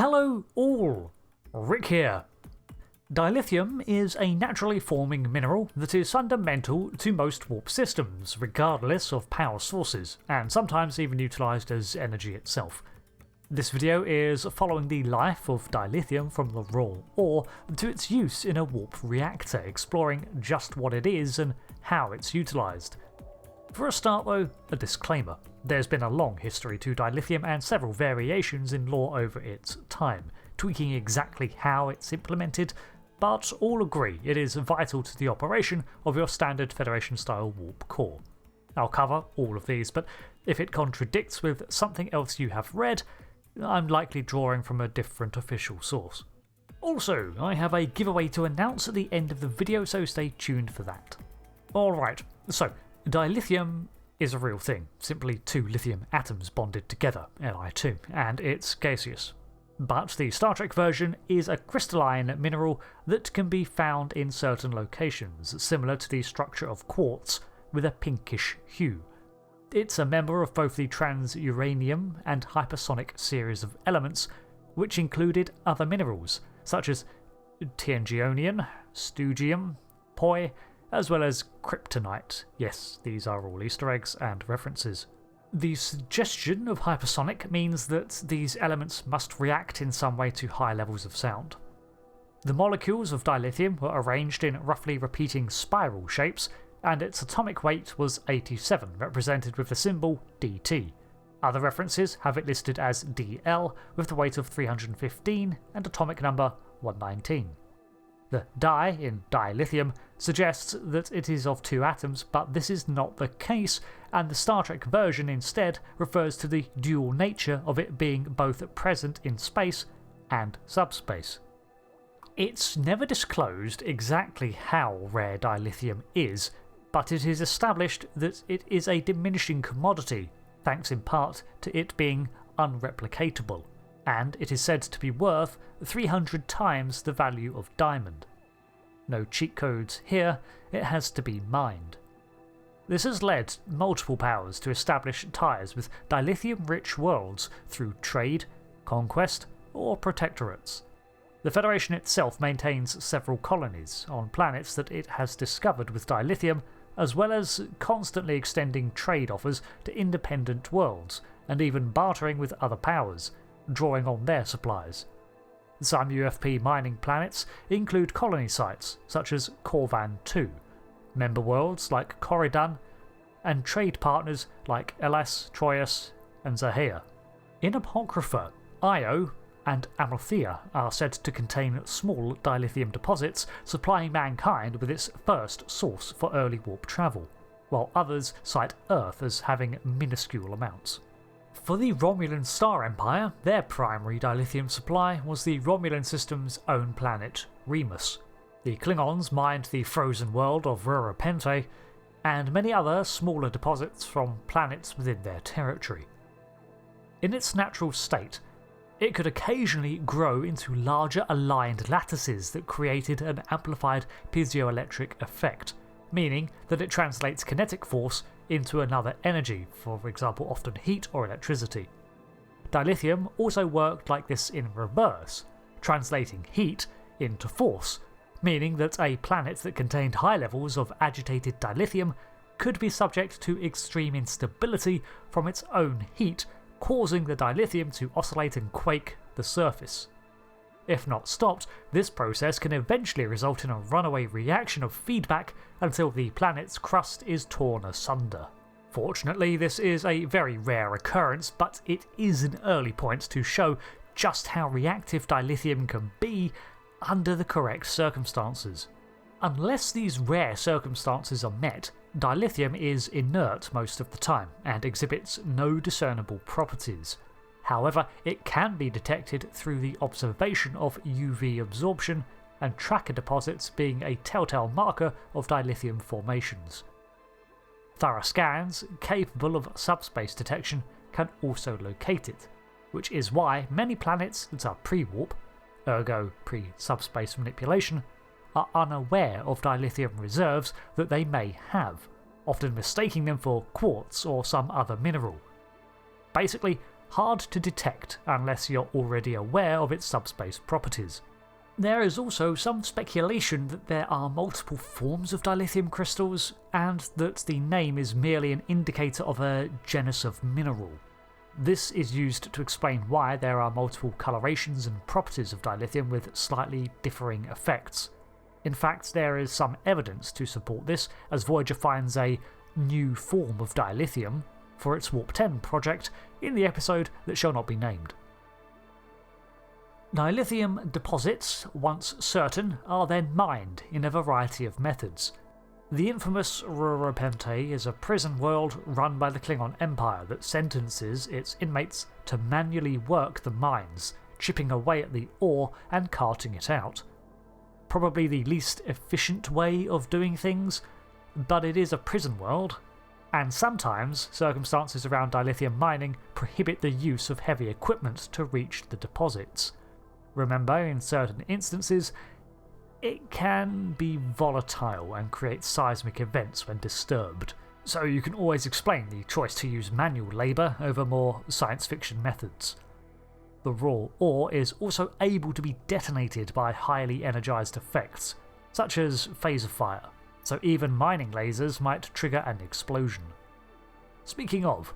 Hello all! Rick here. Dilithium is a naturally forming mineral that is fundamental to most warp systems, regardless of power sources, and sometimes even utilised as energy itself. This video is following the life of dilithium from the raw ore to its use in a warp reactor, exploring just what it is and how it's utilised. For a start though, a disclaimer. There's been a long history to dilithium and several variations in lore over its time, tweaking exactly how it's implemented, but all agree it is vital to the operation of your standard Federation-style warp core. I'll cover all of these, but if it contradicts with something else you have read, I'm likely drawing from a different official source. Also, I have a giveaway to announce at the end of the video, so stay tuned for that. Alright, so dilithium is a real thing, simply two lithium atoms bonded together, Li2, and it's gaseous. But the Star Trek version is a crystalline mineral that can be found in certain locations, similar to the structure of quartz with a pinkish hue. It's a member of both the trans-uranium and hypersonic series of elements, which included other minerals such as Tiangionian, Stugium, Poi, as well as kryptonite. Yes, these are all Easter eggs and references. The suggestion of hypersonic means that these elements must react in some way to high levels of sound. The molecules of dilithium were arranged in roughly repeating spiral shapes, and its atomic weight was 87, represented with the symbol DT. Other references have it listed as DL, with the weight of 315 and atomic number 119. The di in dilithium suggests that it is of two atoms, but this is not the case, and the Star Trek version instead refers to the dual nature of it being both present in space and subspace. It's never disclosed exactly how rare dilithium is, but it is established that it is a diminishing commodity, thanks in part to it being unreplicatable, and it is said to be worth 300 times the value of diamond. No cheat codes here, it has to be mined. This has led multiple powers to establish ties with dilithium-rich worlds through trade, conquest, or protectorates. The Federation itself maintains several colonies on planets that it has discovered with dilithium, as well as constantly extending trade offers to independent worlds, and even bartering with other powers, drawing on their supplies. Some UFP mining planets include colony sites such as Corvan II, member worlds like Corridan, and trade partners like Elas, Troyes, and Zahea. In Apocrypha, Io and Amalthea are said to contain small dilithium deposits, supplying mankind with its first source for early warp travel, while others cite Earth as having minuscule amounts. For the Romulan Star Empire, their primary dilithium supply was the Romulan system's own planet, Remus. The Klingons mined the frozen world of Rurapente, and many other smaller deposits from planets within their territory. In its natural state, it could occasionally grow into larger aligned lattices that created an amplified piezoelectric effect, meaning that it translates kinetic force into another energy, for example often heat or electricity. Dilithium also worked like this in reverse, translating heat into force, meaning that a planet that contained high levels of agitated dilithium could be subject to extreme instability from its own heat, causing the dilithium to oscillate and quake the surface. If not stopped, this process can eventually result in a runaway reaction of feedback until the planet's crust is torn asunder. Fortunately, this is a very rare occurrence, but it is an early point to show just how reactive dilithium can be under the correct circumstances. Unless these rare circumstances are met, dilithium is inert most of the time and exhibits no discernible properties. However, it can be detected through the observation of UV absorption, and tracker deposits being a telltale marker of dilithium formations. Thorough scans capable of subspace detection can also locate it, which is why many planets that are pre-warp, ergo pre-subspace manipulation, are unaware of dilithium reserves that they may have, often mistaking them for quartz or some other mineral. Basically, hard to detect unless you're already aware of its subspace properties. There is also some speculation that there are multiple forms of dilithium crystals, and that the name is merely an indicator of a genus of mineral. This is used to explain why there are multiple colorations and properties of dilithium with slightly differing effects. In fact, there is some evidence to support this, as Voyager finds a new form of dilithium for its Warp 10 project in the episode that shall not be named. Dilithium deposits, once certain, are then mined in a variety of methods. The infamous Resurgence is a prison world run by the Klingon Empire that sentences its inmates to manually work the mines, chipping away at the ore and carting it out. Probably the least efficient way of doing things, but it is a prison world, and sometimes circumstances around dilithium mining prohibit the use of heavy equipment to reach the deposits. Remember, in certain instances, it can be volatile and create seismic events when disturbed, so you can always explain the choice to use manual labour over more science fiction methods. The raw ore is also able to be detonated by highly energised effects, such as phaser fire, so even mining lasers might trigger an explosion. Speaking of,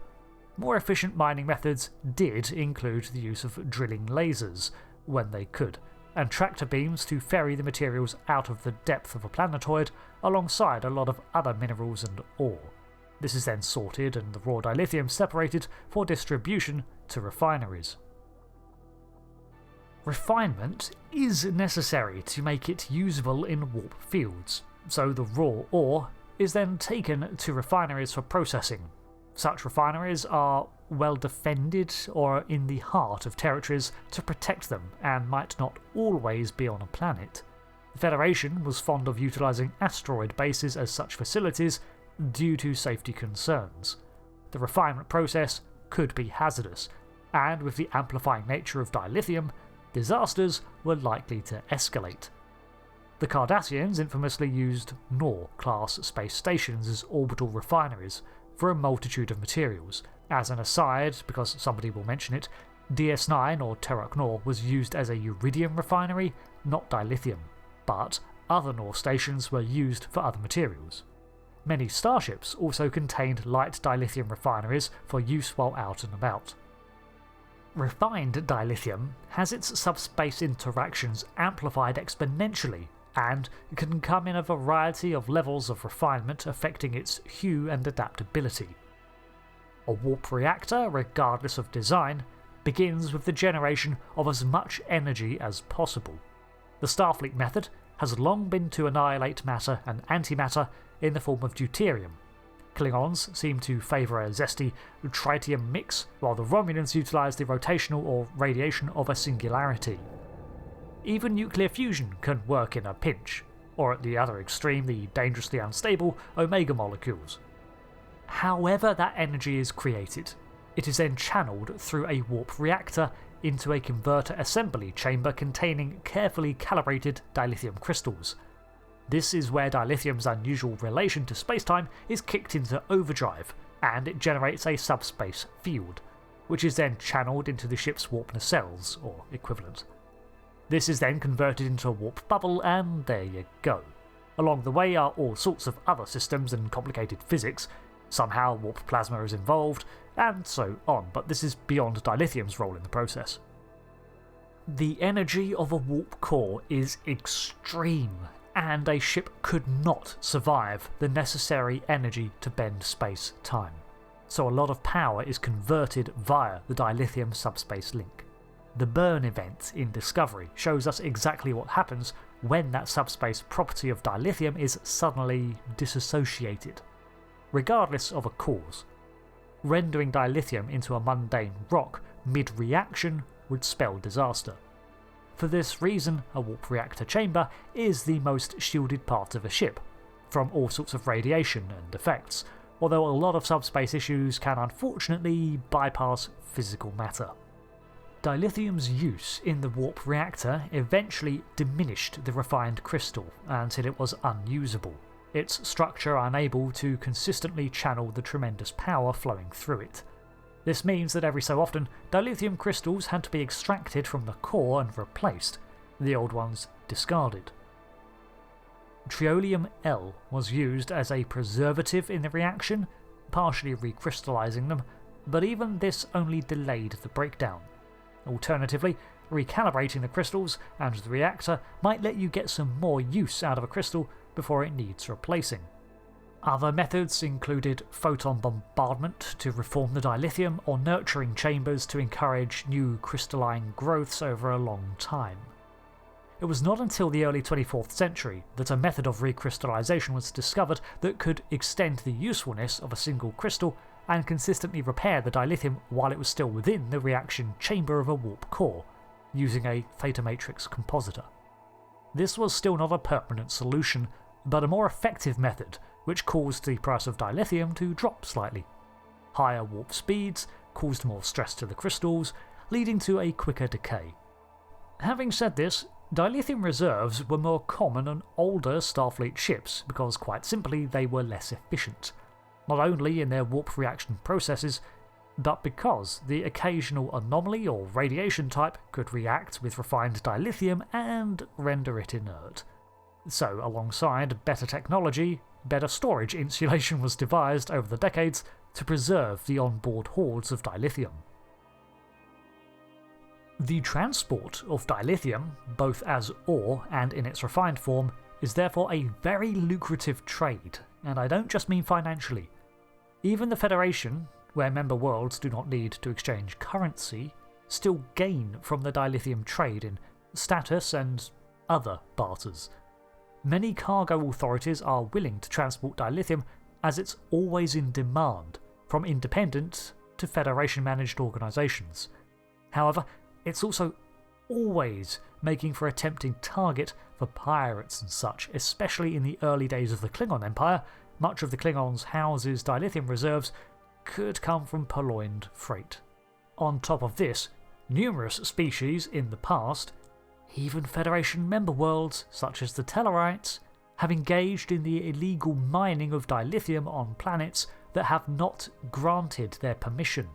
more efficient mining methods did include the use of drilling lasers, when they could, and tractor beams to ferry the materials out of the depth of a planetoid alongside a lot of other minerals and ore. This is then sorted and the raw dilithium separated for distribution to refineries. Refinement is necessary to make it usable in warp fields, so the raw ore is then taken to refineries for processing. Such refineries are well defended or in the heart of territories to protect them and might not always be on a planet. The Federation was fond of utilising asteroid bases as such facilities due to safety concerns. The refinement process could be hazardous, and with the amplifying nature of dilithium, disasters were likely to escalate. The Cardassians infamously used Nor-class space stations as orbital refineries for a multitude of materials. As an aside, because somebody will mention it, DS9 or Terok Nor was used as a uridium refinery, not dilithium, but other Nor stations were used for other materials. Many starships also contained light dilithium refineries for use while out and about. Refined dilithium has its subspace interactions amplified exponentially and can come in a variety of levels of refinement affecting its hue and adaptability. A warp reactor, regardless of design, begins with the generation of as much energy as possible. The Starfleet method has long been to annihilate matter and antimatter in the form of deuterium. Klingons seem to favour a zesty tritium mix, while the Romulans utilise the rotational or radiation of a singularity. Even nuclear fusion can work in a pinch, or at the other extreme the dangerously unstable omega molecules. However that energy is created, it is then channelled through a warp reactor into a converter assembly chamber containing carefully calibrated dilithium crystals. This is where dilithium's unusual relation to spacetime is kicked into overdrive, and it generates a subspace field, which is then channelled into the ship's warp nacelles, or equivalent. This is then converted into a warp bubble, and there you go. Along the way are all sorts of other systems and complicated physics. Somehow warp plasma is involved, and so on, but this is beyond dilithium's role in the process. The energy of a warp core is extreme, and a ship could not survive the necessary energy to bend space-time. So a lot of power is converted via the dilithium subspace link. The burn event in Discovery shows us exactly what happens when that subspace property of dilithium is suddenly disassociated, regardless of a cause. Rendering dilithium into a mundane rock mid-reaction would spell disaster. For this reason, a warp reactor chamber is the most shielded part of a ship, from all sorts of radiation and effects, although a lot of subspace issues can unfortunately bypass physical matter. Dilithium's use in the warp reactor eventually diminished the refined crystal until it was unusable, its structure unable to consistently channel the tremendous power flowing through it. This means that every so often, dilithium crystals had to be extracted from the core and replaced, the old ones discarded. Triolium L was used as a preservative in the reaction, partially recrystallizing them, but even this only delayed the breakdown. Alternatively, recalibrating the crystals and the reactor might let you get some more use out of a crystal before it needs replacing. Other methods included photon bombardment to reform the dilithium or nurturing chambers to encourage new crystalline growths over a long time. It was not until the early 24th century that a method of recrystallization was discovered that could extend the usefulness of a single crystal and consistently repair the dilithium while it was still within the reaction chamber of a warp core, using a theta matrix compositor. This was still not a permanent solution, but a more effective method, which caused the price of dilithium to drop slightly. Higher warp speeds caused more stress to the crystals, leading to a quicker decay. Having said this, dilithium reserves were more common on older Starfleet ships because, quite simply, they were less efficient, not only in their warp reaction processes, but because the occasional anomaly or radiation type could react with refined dilithium and render it inert. So, alongside better technology, better storage insulation was devised over the decades to preserve the onboard hoards of dilithium. The transport of dilithium, both as ore and in its refined form, is therefore a very lucrative trade, and I don't just mean financially. Even the Federation, where member worlds do not need to exchange currency, still gain from the dilithium trade in status and other barters. Many cargo authorities are willing to transport dilithium as it's always in demand, from independent to Federation-managed organisations. However, it's also always making for a tempting target for pirates and such, especially in the early days of the Klingon Empire. Much of the Klingons' houses' dilithium reserves could come from purloined freight. On top of this, numerous species in the past, even Federation member worlds such as the Tellarites, have engaged in the illegal mining of dilithium on planets that have not granted their permission,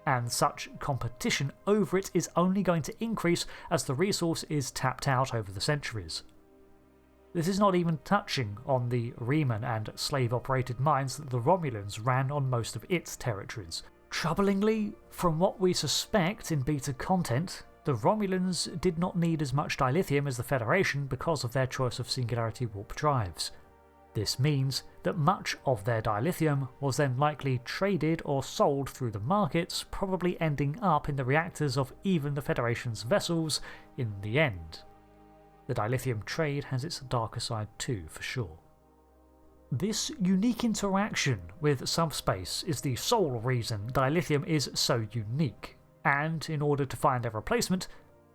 and such competition over it is only going to increase as the resource is tapped out over the centuries. This is not even touching on the Reman and slave-operated mines that the Romulans ran on most of its territories. Troublingly, from what we suspect in beta content, the Romulans did not need as much dilithium as the Federation because of their choice of singularity warp drives. This means that much of their dilithium was then likely traded or sold through the markets, probably ending up in the reactors of even the Federation's vessels in the end. The dilithium trade has its darker side too, for sure. This unique interaction with subspace is the sole reason dilithium is so unique, and in order to find a replacement,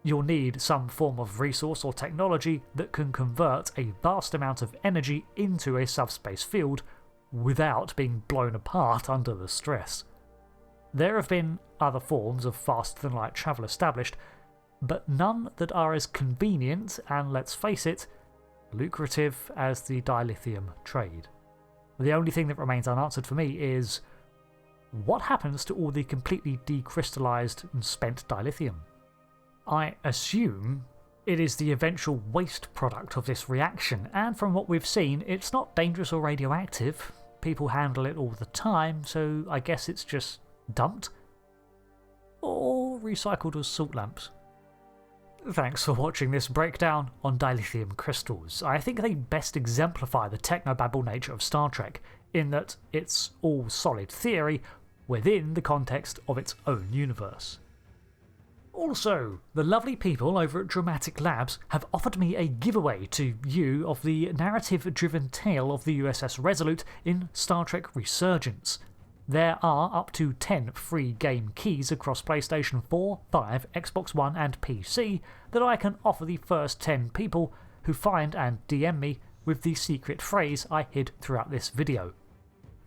you'll need some form of resource or technology that can convert a vast amount of energy into a subspace field without being blown apart under the stress. There have been other forms of faster-than-light travel established, but none that are as convenient and, let's face it, lucrative as the dilithium trade. The only thing that remains unanswered for me is, what happens to all the completely decrystallized and spent dilithium? I assume it is the eventual waste product of this reaction, and from what we've seen, it's not dangerous or radioactive. People handle it all the time, so I guess it's just dumped? Or recycled as salt lamps. Thanks for watching this breakdown on dilithium crystals. I think they best exemplify the technobabble nature of Star Trek, in that it's all solid theory within the context of its own universe. Also, the lovely people over at Dramatic Labs have offered me a giveaway to you of the narrative-driven tale of the USS Resolute in Star Trek Resurgence. There are up to 10 free game keys across PlayStation 4, 5, Xbox One and PC that I can offer the first 10 people who find and DM me with the secret phrase I hid throughout this video.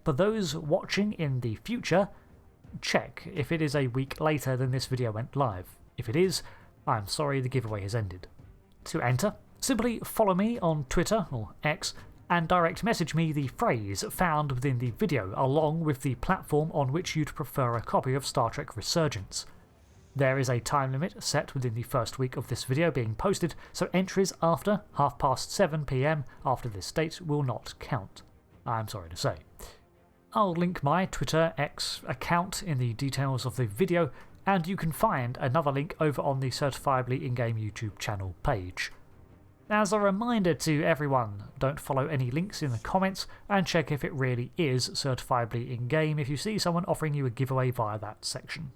For those watching in the future, check if it is a week later than this video went live. If it is, I'm sorry the giveaway has ended. To enter, simply follow me on Twitter or X and direct message me the phrase found within the video along with the platform on which you'd prefer a copy of Star Trek Resurgence. There is a time limit set within the first week of this video being posted, so entries after 7:30 PM after this date will not count, I'm sorry to say. I'll link my Twitter X account in the details of the video, and you can find another link over on the Certifiably Ingame YouTube channel page. As a reminder to everyone, don't follow any links in the comments, and check if it really is Certifiably Ingame if you see someone offering you a giveaway via that section.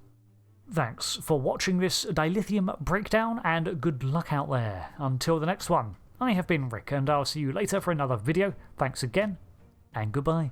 Thanks for watching this dilithium breakdown, and good luck out there. Until the next one, I have been Rick, and I'll see you later for another video. Thanks again, and goodbye.